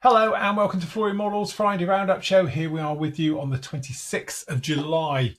Hello and welcome to Flory Models Friday Roundup Show. Here we are with you on the 26th of July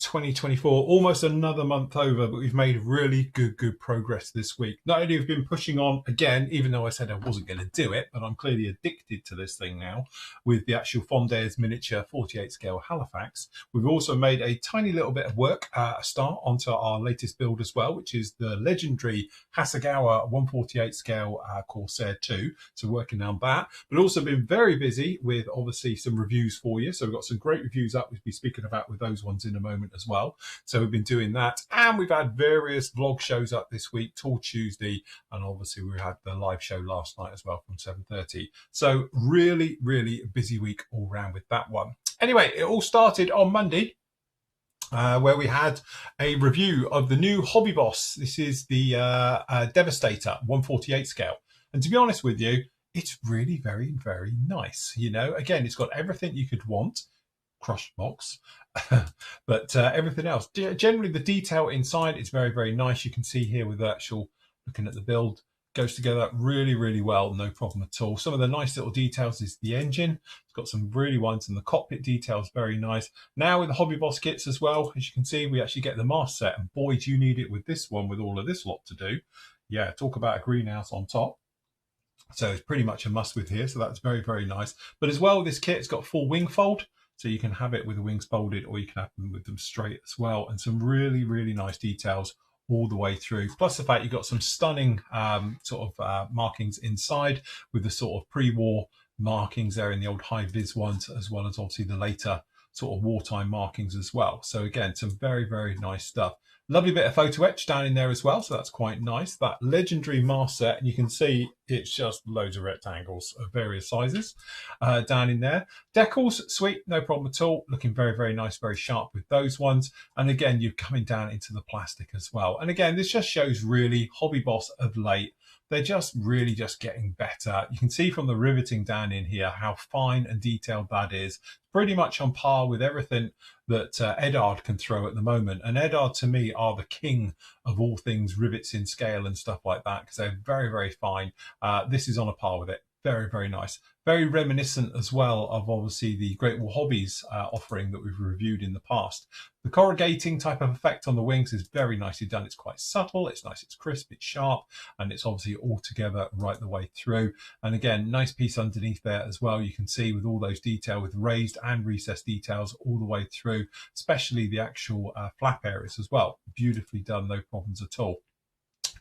2024, almost another month over, but we've made really good progress this week. Not only have we been pushing on again, even though I said I wasn't going to do it, but I'm clearly addicted to this thing now with the actual Fondair's miniature 48 scale Halifax. We've also made a tiny little bit of work, a start onto our latest build as well, which is the legendary Hasegawa 148 scale Corsair 2. So working on that, but also been very busy with obviously some reviews for you. So we've got some great reviews up. We'll be speaking about with those ones in a moment as well. So we've been doing that, and we've had various vlog shows up this week, Tour Tuesday, and obviously we had the live show last night as well from 7:30. So really busy week all round with that one. Anyway, it all started on Monday, where we had a review of the new Hobby Boss. This is the Devastator 148 scale, and to be honest with you, it's really very nice. You know, again, it's got everything you could want, crushed box, but everything else, generally the detail inside is very nice. You can see here with the actual, looking at the build, goes together really well, no problem at all. Some of the nice little details is the engine. It's got some really ones, and the cockpit details very nice. Now with the Hobby Boss kits as well, as you can see, we actually get the mast set, and boy do you need it with this one, with all of this lot to do. Yeah, talk about a greenhouse on top. So it's pretty much a must with here, so that's very nice. But as well, this kit, it's got full wing fold, so you can have it with the wings folded, or you can have them with them straight as well, and some really nice details all the way through. Plus the fact you've got some stunning markings inside, with the sort of pre-war markings there in the old high vis ones, as well as obviously the later sort of wartime markings as well. So again, some very nice stuff. Lovely bit of photo etch down in there as well, so that's quite nice. That legendary mast set, and you can see it's just loads of rectangles of various sizes down in there. Decals, sweet, no problem at all. Looking very nice, very sharp with those ones. And again, you're coming down into the plastic as well. And again, this just shows really Hobby Boss of late. They're just really getting better. You can see from the riveting down in here how fine and detailed that is. Pretty much on par with everything that Edard can throw at the moment. And Edard, to me, are the king of all things rivets in scale and stuff like that, because they're very fine. This is on a par with it. Very nice. Very reminiscent as well of obviously the Great Wall Hobbies offering that we've reviewed in the past. The corrugating type of effect on the wings is very nicely done. It's quite subtle, it's nice, it's crisp, it's sharp, and it's obviously all together right the way through. And again, nice piece underneath there as well. You can see with all those detail, with raised and recessed details all the way through, especially the actual flap areas as well. Beautifully done, no problems at all.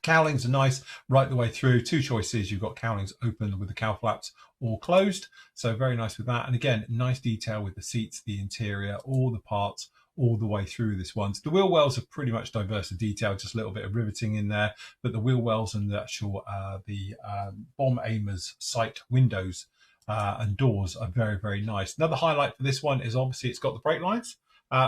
Cowlings are nice right the way through. Two choices. You've got cowlings open with the cow flaps or closed. So very nice with that. And again, nice detail with the seats, the interior, all the parts, all the way through this one. The wheel wells are pretty much diverse in detail, just a little bit of riveting in there. But the wheel wells and the actual bomb aimers sight windows and doors are very nice. Another highlight for this one is obviously it's got the brake lines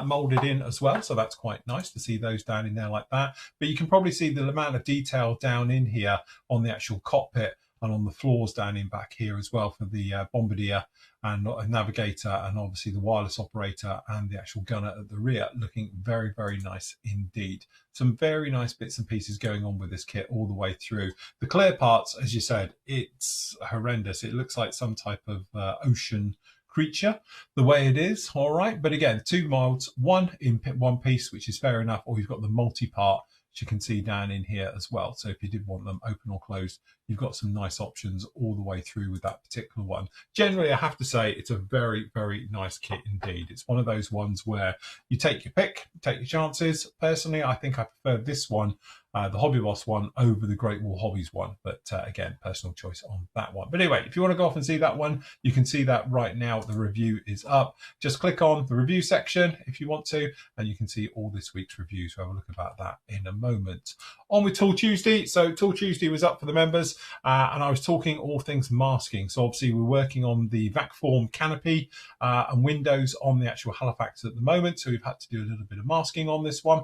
molded in as well, so that's quite nice to see those down in there like that. But you can probably see the amount of detail down in here on the actual cockpit and on the floors down in back here as well, for the bombardier and navigator, and obviously the wireless operator and the actual gunner at the rear, looking very nice indeed. Some very nice bits and pieces going on with this kit all the way through. The clear parts, as you said, it's horrendous. It looks like some type of ocean creature the way it is, all right. But again, two modes, one in one piece, which is fair enough, or you've got the multi-part, which you can see down in here as well. So if you did want them open or closed, you've got some nice options all the way through with that particular one. Generally, I have to say it's a very nice kit indeed. It's one of those ones where you take your pick, take your chances. Personally, I think I prefer this one, the Hobby Boss one, over the Great Wall Hobbies one. But again, personal choice on that one. But anyway, if you want to go off and see that one, you can see that right now. The review is up. Just click on the review section if you want to, and you can see all this week's reviews. We'll have a look about that in a moment. On with Tool Tuesday. So Tool Tuesday was up for the members, and I was talking all things masking. So obviously we're working on the vac form canopy and windows on the actual Halifax at the moment. So we've had to do a little bit of masking on this one.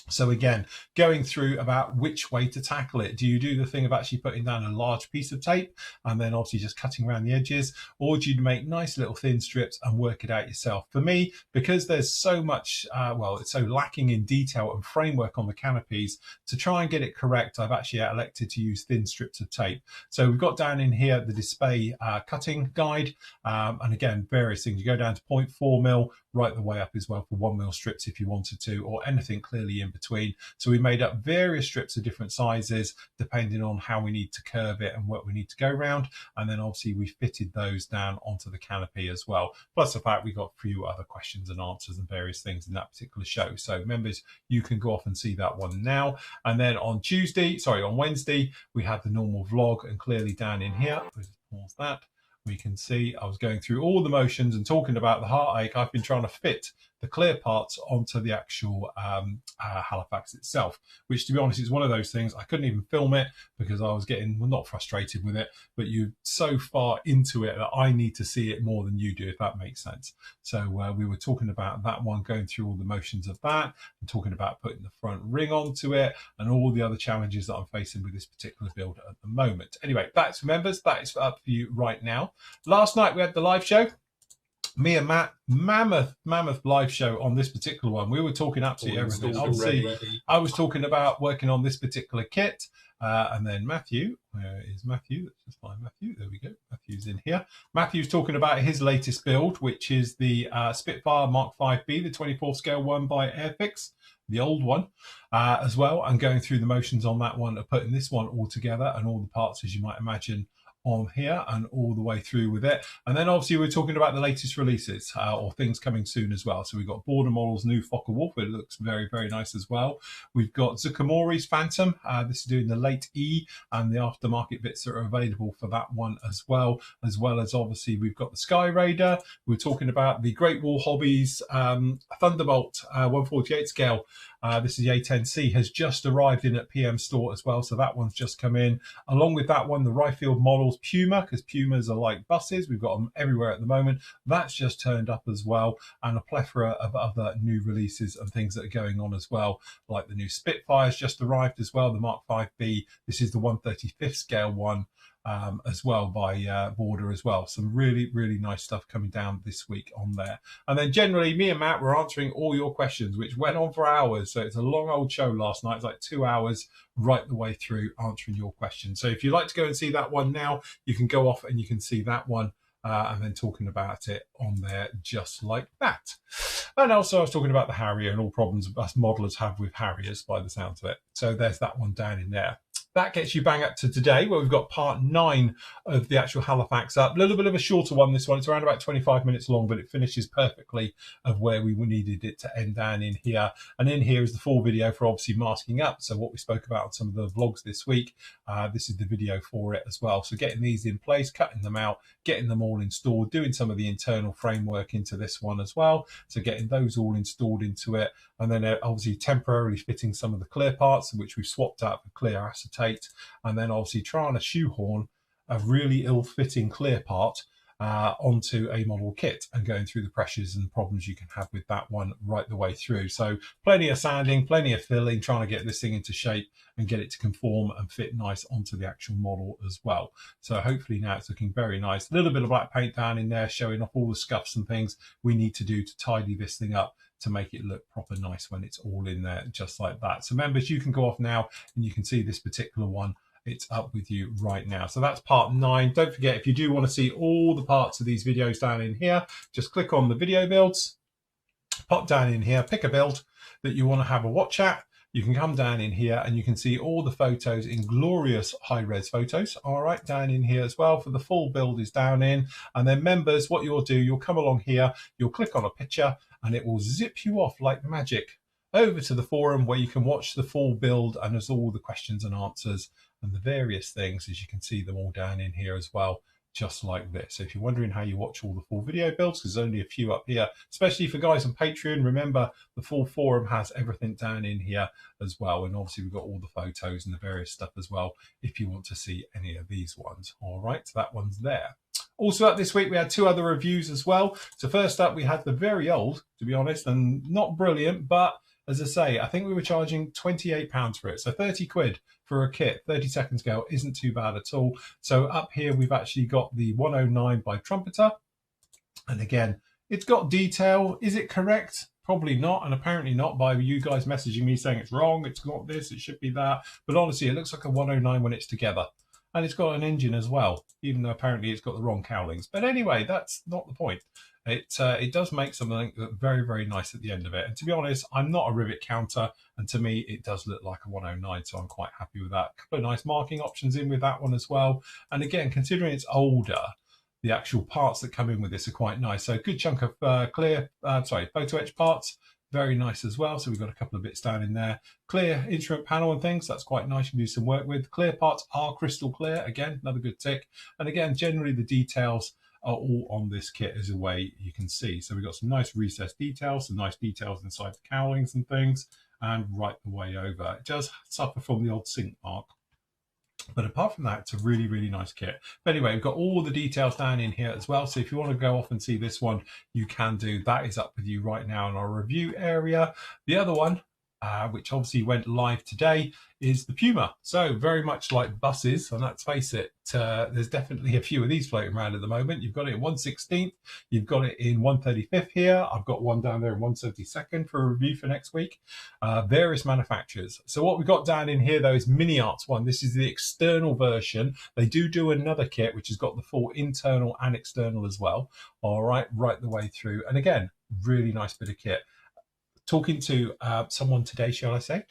So again, going through about which way to tackle it. Do you do the thing of actually putting down a large piece of tape and then obviously just cutting around the edges, or do you make nice little thin strips and work it out yourself? For me, because there's so much, well, it's so lacking in detail and framework on the canopies, to try and get it correct, I've actually elected to use thin strips of tape. So we've got down in here the display cutting guide, and again, various things. You go down to 0.4 mil, right the way up as well for 1 mil strips if you wanted to, or anything clearly in between. So we made up various strips of different sizes depending on how we need to curve it and what we need to go around. And then obviously we fitted those down onto the canopy as well. Plus the fact we got a few other questions and answers and various things in that particular show. So members, you can go off and see that one now. And then on Wednesday, we had the normal vlog, and clearly down in here, let's pause that. We can see I was going through all the motions and talking about the heartache. I've been trying to fit the clear parts onto the actual Halifax itself, which, to be honest, is one of those things. I couldn't even film it because I was getting, well, not frustrated with it, but you're so far into it that I need to see it more than you do, if that makes sense. So we were talking about that one, going through all the motions of that, and talking about putting the front ring onto it and all the other challenges that I'm facing with this particular build at the moment. Anyway, that's for members. That is up for you right now. Last night we had the live show. Me and Matt, mammoth live show on this particular one. We were talking absolutely everything. Obviously, I was talking about working on this particular kit, and then Matthew, where is Matthew? Let's just find Matthew. There we go. Matthew's in here. Matthew's talking about his latest build, which is the Spitfire Mark 5B, the 24 scale one by Airfix, the old one, as well, and going through the motions on that one of putting this one all together and all the parts, as you might imagine, on here and all the way through with it. And then obviously we're talking about the latest releases or things coming soon as well. So we've got Border Models new Fokker Wolf. It looks very, very nice as well. We've got Zucamori's Phantom. This is doing the late E and the aftermarket bits that are available for that one as well as obviously we've got the Sky Raider. We're talking about the Great Wall Hobbies Thunderbolt 148 scale. This is the A10C, has just arrived in at PM Store as well, so that one's just come in. Along with that one, the Ryfield Models Puma, because Pumas are like buses. We've got them everywhere at the moment. That's just turned up as well, and a plethora of other new releases and things that are going on as well, like the new Spitfires just arrived as well, the Mark 5B. This is the 135th scale one. As well by Border as well. Some really, really nice stuff coming down this week on there. And then generally, me and Matt were answering all your questions, which went on for hours. So it's a long old show last night. It's like 2 hours right the way through answering your questions. So if you'd like to go and see that one now, you can go off and you can see that one. And then talking about it on there just like that. And also I was talking about the Harrier and all problems us modelers have with Harriers by the sounds of it. So there's that one down in there. That gets you bang up to today, where we've got part 9 of the actual Halifax up. A little bit of a shorter one, this one. It's around about 25 minutes long, but it finishes perfectly of where we needed it to end down in here. And in here is the full video for obviously masking up. So what we spoke about on some of the vlogs this week, this is the video for it as well. So getting these in place, cutting them out, getting them all installed, doing some of the internal framework into this one as well. So getting those all installed into it. And then obviously temporarily fitting some of the clear parts, which we've swapped out for clear acetate. And then obviously trying to shoehorn a really ill-fitting clear part onto a model kit and going through the pressures and problems you can have with that one right the way through. So plenty of sanding, plenty of filling, trying to get this thing into shape and get it to conform and fit nice onto the actual model as well. So hopefully now it's looking very nice. A little bit of black paint down in there, showing off all the scuffs and things we need to do to tidy this thing up to make it look proper nice when it's all in there just like that. So members, you can go off now and you can see this particular one. It's up with you right now. So that's part 9. Don't forget, if you do want to see all the parts of these videos down in here, just click on the video builds, pop down in here, pick a build that you want to have a watch at. You can come down in here and you can see all the photos in glorious high-res photos. All right, down in here as well for the full build is down in. And then members, what you'll do, you'll come along here, you'll click on a picture and it will zip you off like magic over to the forum where you can watch the full build and there's all the questions and answers and the various things, as you can see them all down in here as well, just like this. So if you're wondering how you watch all the full video builds, because there's only a few up here, especially for guys on Patreon, remember the full forum has everything down in here as well. And obviously we've got all the photos and the various stuff as well, if you want to see any of these ones. All right, so that one's there. Also up this week, we had 2 other reviews as well. So first up, we had the very old, to be honest, and not brilliant, but As I say, I think we were charging £28 for it. So 30 quid for a kit, 32nd scale, isn't too bad at all. So up here, we've actually got the 109 by Trumpeter. And again, it's got detail. Is it correct? Probably not, and apparently not by you guys messaging me saying it's wrong, it's got this, it should be that. But honestly, it looks like a 109 when it's together. And it's got an engine as well, even though apparently it's got the wrong cowlings. But anyway, that's not the point. It does make something very, very nice at the end of it. And to be honest, I'm not a rivet counter, and to me, it does look like a 109, so I'm quite happy with that. A couple of nice marking options in with that one as well. And again, considering it's older, the actual parts that come in with this are quite nice. So a good chunk of photo etch parts, very nice as well. So we've got a couple of bits down in there. Clear instrument panel and things, that's quite nice. You can do some work with. Clear parts are crystal clear. Again, another good tick. And again, generally the details are all on this kit as a way you can see. So we've got some nice recessed details, some nice details inside the cowlings and things, and right the way over. It does suffer from the odd sink mark. But apart from that, it's a really, really nice kit. But anyway, we've got all the details down in here as well. So if you want to go off and see this one, you can do. That is up with you right now in our review area. The other one, which obviously went live today, is the Puma. So very much like buses, and let's face it, there's definitely a few of these floating around at the moment. You've got it in 1/16th, you've got it in 1/35th here. I've got one down there in 1/72nd for a review for next week. Various manufacturers. So what we've got down in here though is Mini Arts one. This is the external version. They do another kit which has got the full internal and external as well. All right the way through. And again, really nice bit of kit. Talking to someone today, shall I say,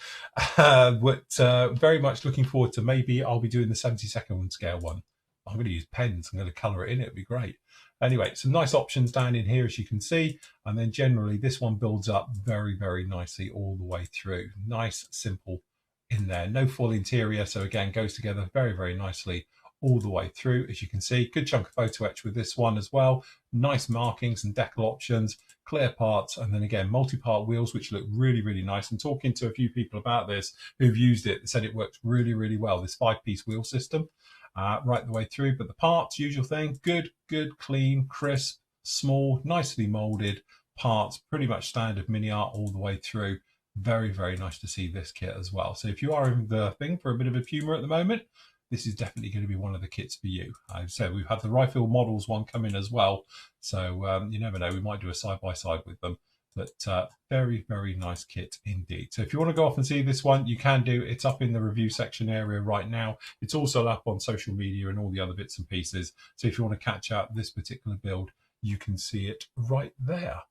but very much looking forward to, maybe I'll be doing the 72nd scale one. I'm going to use pens. I'm going to colour it in. It'd be great. Anyway, some nice options down in here, as you can see. And then generally, this one builds up very, very nicely all the way through. Nice, simple in there. No full interior. So again, goes together very, very nicely all the way through, as you can see. Good chunk of photo etch with this one as well. Nice markings and decal options, clear parts, and then again, multi-part wheels, which look really, really nice. And talking to a few people about this who've used it, they said it works really, really well, this 5-piece wheel system, right the way through. But the parts, usual thing, good, clean, crisp, small, nicely molded parts, pretty much standard Mini Art all the way through. Very, very nice to see this kit as well. So if you are in the thing for a bit of a Puma at the moment, this is definitely going to be one of the kits for you. I've said we've had the Rifle Models one come in as well. So you never know, we might do a side-by-side with them. But very, very nice kit indeed. So if you want to go off and see this one, you can do. It's up in the review section area right now. It's also up on social media and all the other bits and pieces. So if you want to catch up this particular build, you can see it right there.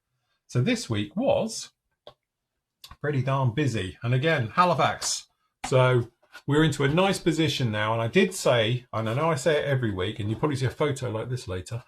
So this week was pretty darn busy. And again, Halifax. So we're into a nice position now, and I did say, and I know I say it every week, and you probably see a photo like this later,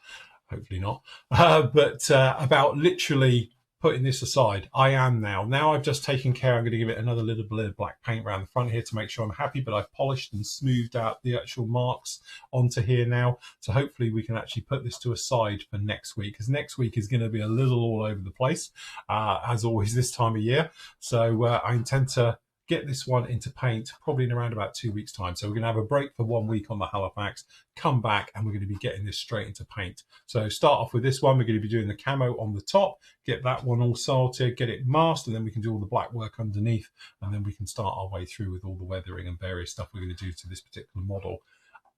hopefully not, but about literally putting this aside. I am now. Now I've just taken care, I'm going to give it another little bit of black paint around the front here to make sure I'm happy, but I've polished and smoothed out the actual marks onto here now. So hopefully we can actually put this to a side for next week, because next week is going to be a little all over the place, as always this time of year. So I intend to get this one into paint probably in around about 2 weeks time. So we're going to have a break for 1 week on the Halifax, come back, and we're going to be getting this straight into paint. So start off with this one. We're going to be doing the camo on the top, get that one all sorted, get it masked, and then we can do all the black work underneath, and then we can start our way through with all the weathering and various stuff we're going to do to this particular model.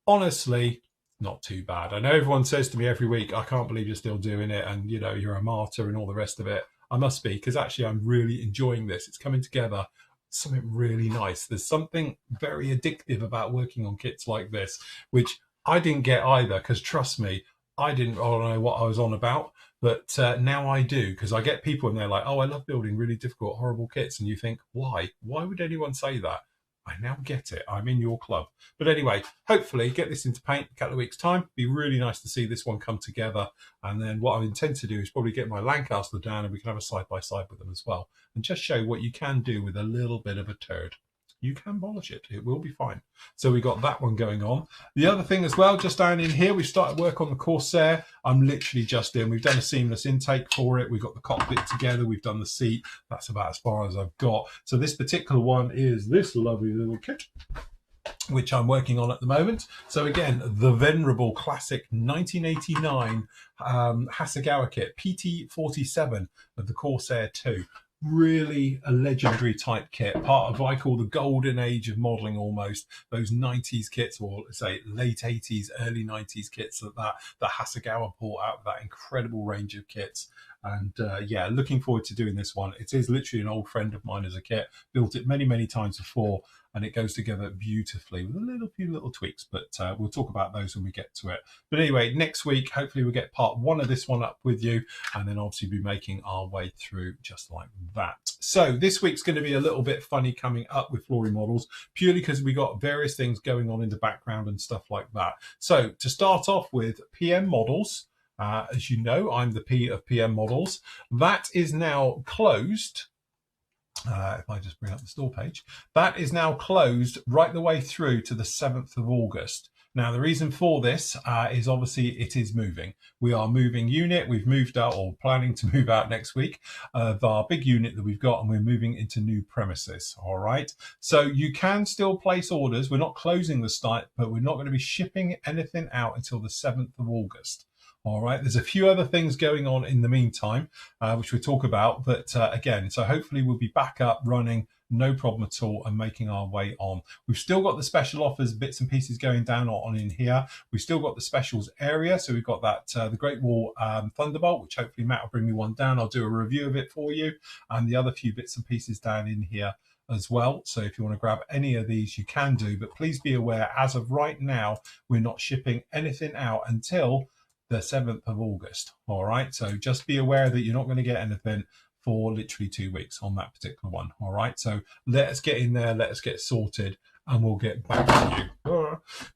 Honestly, not too bad. I know everyone says to me every week, I can't believe you're still doing it, and you know, you're a martyr and all the rest of it. I must be, because actually I'm really enjoying this. It's coming together something really nice. There's something very addictive about working on kits like this, which I didn't get either, because trust me, I didn't know what I was on about, but now I do, because I get people and they're like, oh, I love building really difficult, horrible kits, and you think, why would anyone say that? I now get it. I'm in your club. But anyway, hopefully get this into paint in a couple of weeks' time. Be really nice to see this one come together. And then what I intend to do is probably get my Lancaster down, and we can have a side-by-side with them as well, and just show what you can do with a little bit of a turd. You can polish it. It will be fine. So we got that one going on. The other thing as well, just down in here, we started work on the Corsair. I'm literally just in. We've done a seamless intake for it. We've got the cockpit together. We've done the seat. That's about as far as I've got. So this particular one is this lovely little kit, which I'm working on at the moment. So again, the venerable classic 1989 Hasegawa kit, PT47 of the Corsair 2. really a legendary type kit, part of what I call the golden age of modelling almost, those 90s kits, or say late 80s, early 90s kits that Hasegawa brought out, that incredible range of kits. And yeah, looking forward to doing this one. It is literally an old friend of mine as a kit, built it many times before, and it goes together beautifully with a few little tweaks, but we'll talk about those when we get to it. But anyway, next week, hopefully we'll get part 1 of this one up with you, and then obviously be making our way through just like that. So this week's going to be a little bit funny coming up with Flory models, purely because we got various things going on in the background and stuff like that. So to start off with, PM Models. As you know, I'm the P of PM Models. That is now closed. If I just bring up the store page, that is now closed right the way through to the 7th of August. Now, the reason for this is obviously it is moving. We are moving unit. We've moved out, or planning to move out next week, of our big unit that we've got, and we're moving into new premises. All right. So you can still place orders. We're not closing the site, but we're not going to be shipping anything out until the 7th of August. All right, there's a few other things going on in the meantime, which we'll talk about. But again, so hopefully we'll be back up running, no problem at all, and making our way on. We've still got the special offers, bits and pieces going down on in here. We've still got the specials area. So we've got that, the Great Wall Thunderbolt, which hopefully Matt will bring me one down. I'll do a review of it for you, and the other few bits and pieces down in here as well. So if you want to grab any of these, you can do. But please be aware, as of right now, we're not shipping anything out until the 7th of August. All right, so just be aware that you're not going to get anything for literally 2 weeks on that particular one. All right, so let us get in there, let us get sorted, and we'll get back to you.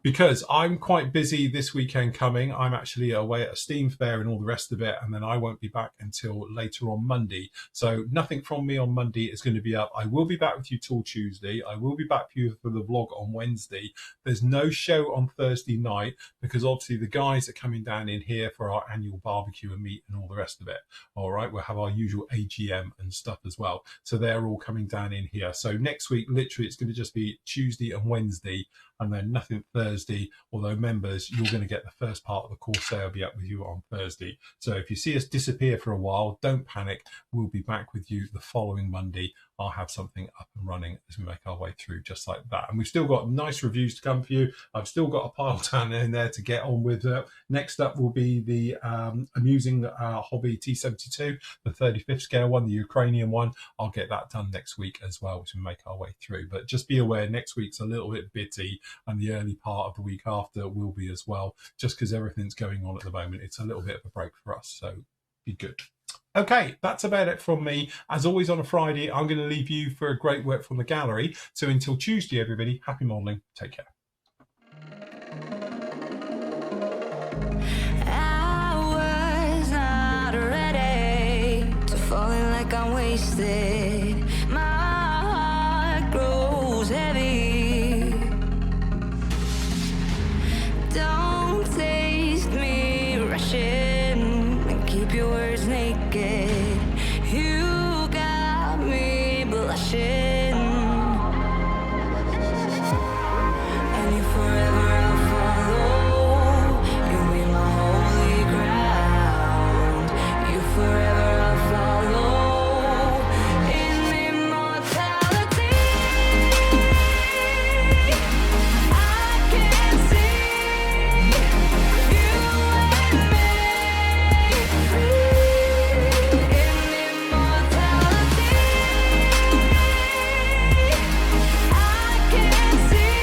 Because I'm quite busy this weekend coming. I'm actually away at a Steam fair and all the rest of it, and then I won't be back until later on Monday. So nothing from me on Monday is going to be up. I will be back with you till Tuesday. I will be back for you for the vlog on Wednesday. There's no show on Thursday night because obviously the guys are coming down in here for our annual barbecue and meat and all the rest of it. All right, we'll have our usual AGM and stuff as well. So they're all coming down in here. So next week, literally, it's going to just be Tuesday and Wednesday, and then nothing Thursday. Although members, you're going to get the first part of the course sale be up with you on Thursday. So if you see us disappear for a while, don't panic. We'll be back with you the following Monday. I'll have something up and running as we make our way through just like that. And we've still got nice reviews to come for you. I've still got a pile down in there to get on with. Next up will be the Amusing Hobby T72, the 35th scale one, the Ukrainian one. I'll get that done next week as well as we make our way through. But just be aware, next week's a little bit bitty, and the early part of the week after will be as well, just because everything's going on at the moment. It's a little bit of a break for us, so be good. Okay, that's about it from me. As always on a Friday, I'm going to leave you for a great work from the gallery. So until Tuesday, everybody, happy modelling. Take care. I was not ready to falling like I'm wasted. My heart grows heavy. Don't taste me rushing and keep your words naked. You got me blushing, and you forever I'll follow. You'll be my holy ground. You forever I'll follow in immortality. I can see you and me free in immortality. I can see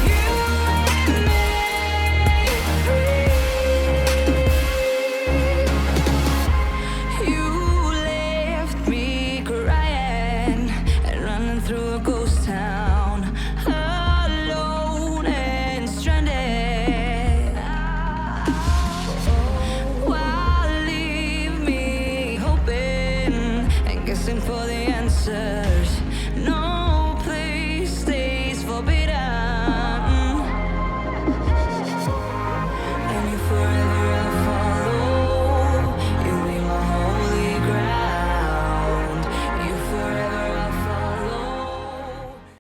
you and me free. You left me crying and running through a ghost town, alone and stranded. Why leave me hoping and guessing for the answer?